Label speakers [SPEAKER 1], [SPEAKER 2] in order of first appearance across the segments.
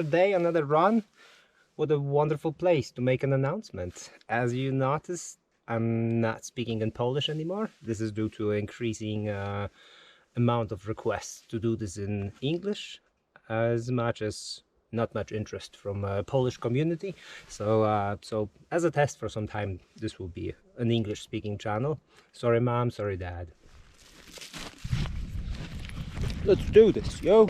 [SPEAKER 1] another day, another run. What a wonderful place to make an announcement. As you notice, I'm not speaking in Polish anymore. This is due to increasing amount of requests to do this in English, as much as not much interest from Polish community. So so as a test for some time, this will be an English speaking channel. Sorry mom, sorry dad. Let's do this, yo.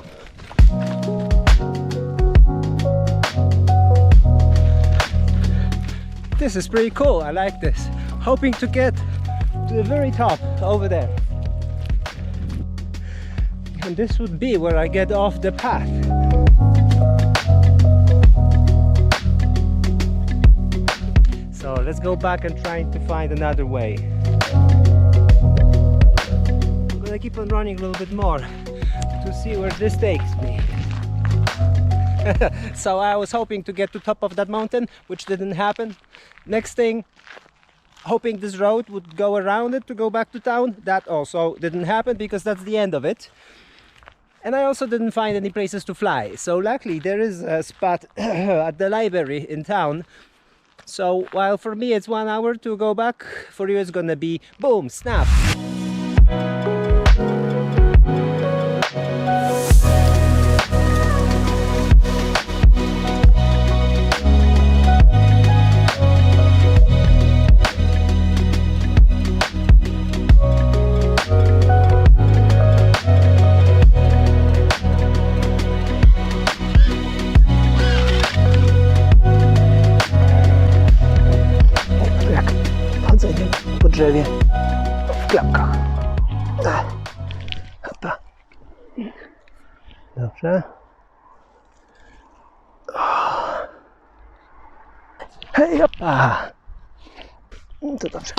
[SPEAKER 1] This is pretty cool, I like this. Hoping to get to the very top over there. And this would be where I get off the path. So let's go back and try to find another way. I'm gonna keep on running a little bit more to see where this takes me. So I was hoping to get to top of that mountain, which didn't happen. Next thing, hoping this road would go around it to go back to town. That also didn't happen because that's the end of it. And I also didn't find any places to fly. So luckily there is a spot at the library in town. So while for me it's 1 hour to go back, for you it's gonna be boom, snap. Po drzewie w klapkach. Hopa. Dobrze. Hej, hopa. To dobrze.